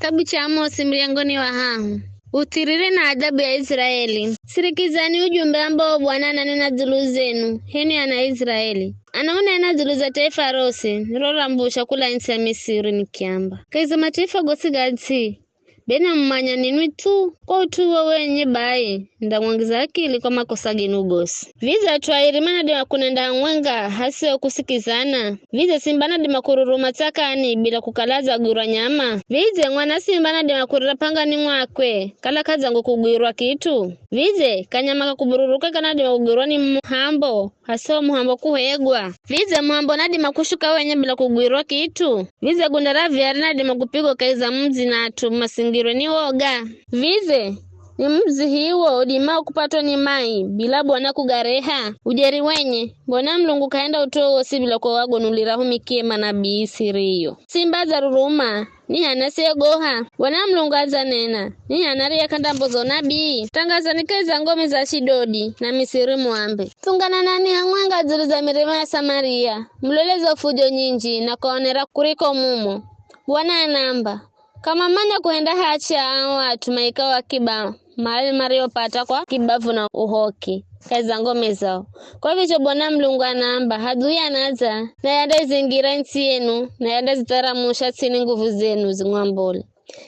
Kitabu cha Amosi mlangoni wa hamu. Utiriri na adabu ya Israeli. Sirikizani ujumbe ambao Bwana ananena juu zenu, heni ana Israeli. Anaona juu za taifa rose, rorambusha kula nchi ya Misri nikiamba. Kaiza mataifa gosi gadsi. Bena mmanya ninwi tu, kwa utuwa wenye bae, ndamwangiza akili kwa makosa ginugosi. Viza tuairimana dima kunenda mwenga, hasi wa kusikizana. Viza simbana dima kururu matakani bila kukalaza gura nyama. Vize mwana simbana dima kurura panga ni mwakwe, kala kaza ngu kugurwa kitu. Vize kanyama kakubururuka kana dima kugurwa ni muhambo, hasi wa muhambo kuhegwa. Vize muhambo na dima kushuka wenye bila kugurwa kitu. Vize gundaravi arina dima kupigwa kaiza mzi na atu masingiro ni woga. Vize ni mzi hiwo udimao kupatwa ni mai bila Bwana kugareha. Ujeri wenye Bwana Mlungu kaenda utowo si bila kwa wago nulirahu mikie manabii siriyo. Simba za ruruma ni hanase goha. Bwana Mlungu azanena ni hanari ya kandambozo nabii. Tangaza nikaiza ngome za Shidodi na Misiri muambe. Tungana nani hangwanga zuri za mirima ya Samaria. Mloleza fujo nyinji na kaonera kuriko mumo. Bwana anamba kama manya kuenda hacha watu maikawa kiba mahali mario pata kwa kibavu na uhoki kaza ngome zao. Kwa hivyo Bwana Mlungu anaamba hadui anaza na yada zingira nchi yenu na yada zitaramusha chini nguvu zenu zingwambole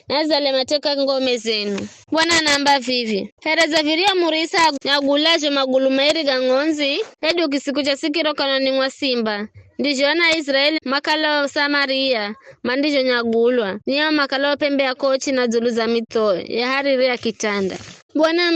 na zale mateka ngome zenu. Bwana anaamba vivi hera za viria murisa nyagulaje magulu mairi gangonzi hedu kisiku cha sikiro kanoni mwa simba. Ndijo na Israeli makalo Samaria mandijo nyagulwa niyo makalo pembe ya kochi na zulu za mito ya hariri ya kitanda. Bwana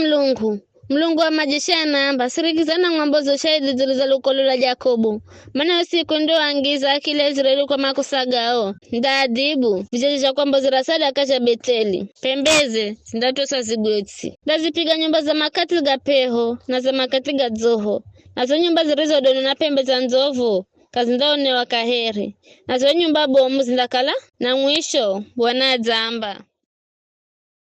Mlungu wa majeshi anaamba sirikizana ng'ambozo shahidi zulu za lukolo la Jakobu maana usiku ndio angiza akile Israeli kwa makusagao ndaadibu vijaji kwa mbozo la sadaka cha Beteli pembeze sindatosa zigwetsi ndazipiga nyumba za makati ga peho na za makati ga zoho na zo nyumba zilizo dono na pembe za nzovu kazindaone wakaheri na zo nyumba bomu zindakala na mwisho Bwana azamba.